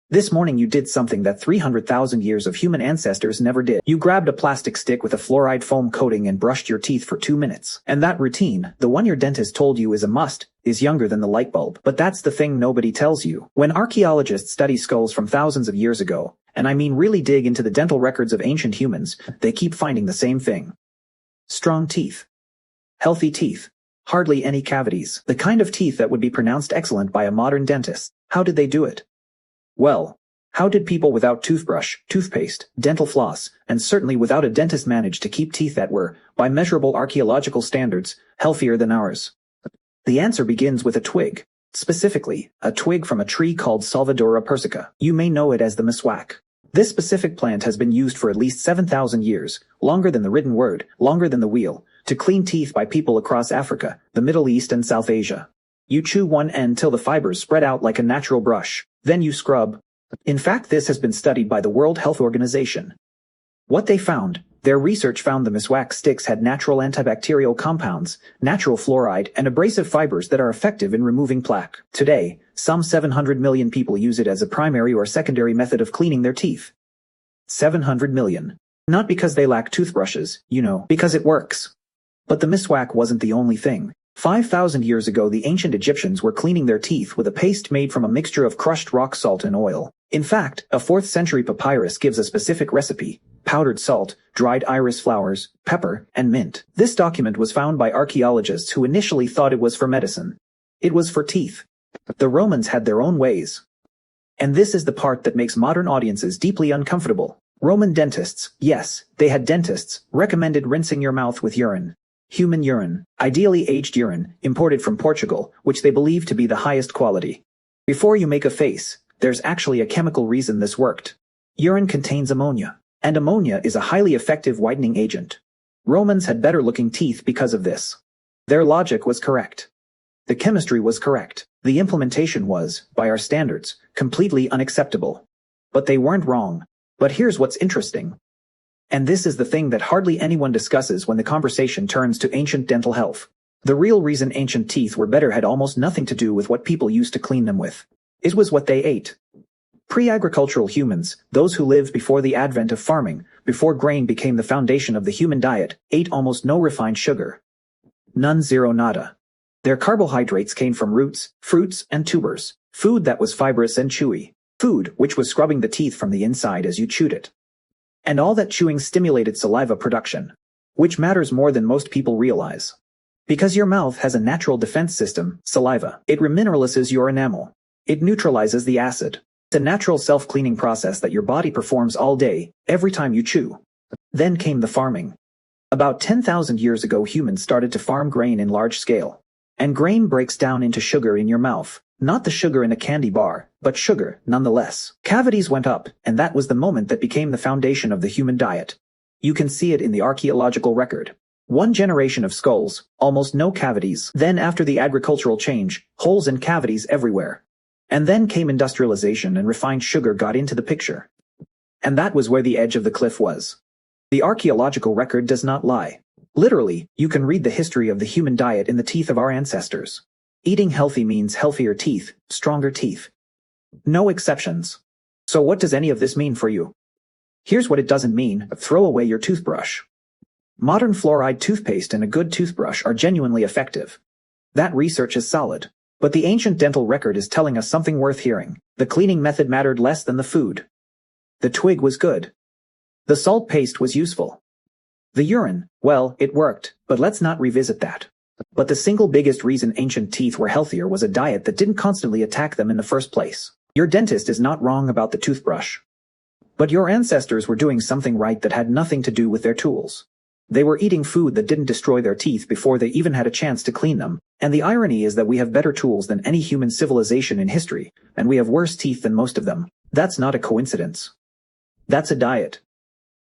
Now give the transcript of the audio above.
This morning you did something that 300,000 years of human ancestors never did. You grabbed a plastic stick with a fluoride foam coating and brushed your teeth for 2 minutes. And that routine, the one your dentist told you is a must, is younger than the light bulb. But that's the thing nobody tells you. When archaeologists study skulls from thousands of years ago, and I mean really dig into the dental records of ancient humans, they keep finding the same thing. Strong teeth. Healthy teeth. Hardly any cavities. The kind of teeth that would be pronounced excellent by a modern dentist. How did they do it? Well, how did people without toothbrush, toothpaste, dental floss, and certainly without a dentist manage to keep teeth that were, by measurable archaeological standards, healthier than ours? The answer begins with a twig. Specifically, a twig from a tree called Salvadora persica. You may know it as the miswak. This specific plant has been used for at least 7,000 years, longer than the written word, longer than the wheel, to clean teeth by people across Africa, the Middle East and South Asia. You chew one end till the fibers spread out like a natural brush. Then you scrub. In fact, this has been studied by the World Health Organization. What they found, their research found the miswak sticks had natural antibacterial compounds, natural fluoride, and abrasive fibers that are effective in removing plaque. Today, some 700 million people use it as a primary or secondary method of cleaning their teeth. 700 million. Not because they lack toothbrushes, because it works. But the miswak wasn't the only thing. 5,000 years ago, the ancient Egyptians were cleaning their teeth with a paste made from a mixture of crushed rock salt and oil. In fact, a 4th century papyrus gives a specific recipe: powdered salt, dried iris flowers, pepper, and mint. This document was found by archaeologists who initially thought it was for medicine. It was for teeth. The Romans had their own ways. And this is the part that makes modern audiences deeply uncomfortable. Roman dentists, yes, they had dentists, recommended rinsing your mouth with urine. Human urine, ideally aged urine, imported from Portugal, which they believed to be the highest quality. Before you make a face, there's actually a chemical reason this worked. Urine contains ammonia, and ammonia is a highly effective whitening agent. Romans had better looking teeth because of this. Their logic was correct. The chemistry was correct. The implementation was, by our standards, completely unacceptable. But they weren't wrong. But here's what's interesting. And this is the thing that hardly anyone discusses when the conversation turns to ancient dental health. The real reason ancient teeth were better had almost nothing to do with what people used to clean them with. It was what they ate. Pre-agricultural humans, those who lived before the advent of farming, before grain became the foundation of the human diet, ate almost no refined sugar. None, zero, nada. Their carbohydrates came from roots, fruits, and tubers. Food that was fibrous and chewy. Food which was scrubbing the teeth from the inside as you chewed it. And all that chewing stimulated saliva production, which matters more than most people realize. Because your mouth has a natural defense system, saliva. It remineralizes your enamel. It neutralizes the acid. It's a natural self-cleaning process that your body performs all day, every time you chew. Then came the farming. About 10,000 years ago, humans started to farm grain in large scale. And grain breaks down into sugar in your mouth. Not the sugar in a candy bar, but sugar, nonetheless. Cavities went up, and that was the moment that became the foundation of the human diet. You can see it in the archaeological record. One generation of skulls, almost no cavities. Then after the agricultural change, holes and cavities everywhere. And then came industrialization and refined sugar got into the picture. And that was where the edge of the cliff was. The archaeological record does not lie. Literally, you can read the history of the human diet in the teeth of our ancestors. Eating healthy means healthier teeth, stronger teeth. No exceptions. So what does any of this mean for you? Here's what it doesn't mean: throw away your toothbrush. Modern fluoride toothpaste and a good toothbrush are genuinely effective. That research is solid. But the ancient dental record is telling us something worth hearing. The cleaning method mattered less than the food. The twig was good. The salt paste was useful. The urine, well, it worked, but let's not revisit that. But the single biggest reason ancient teeth were healthier was a diet that didn't constantly attack them in the first place. Your dentist is not wrong about the toothbrush. But your ancestors were doing something right that had nothing to do with their tools. They were eating food that didn't destroy their teeth before they even had a chance to clean them. And the irony is that we have better tools than any human civilization in history, and we have worse teeth than most of them. That's not a coincidence. That's a diet.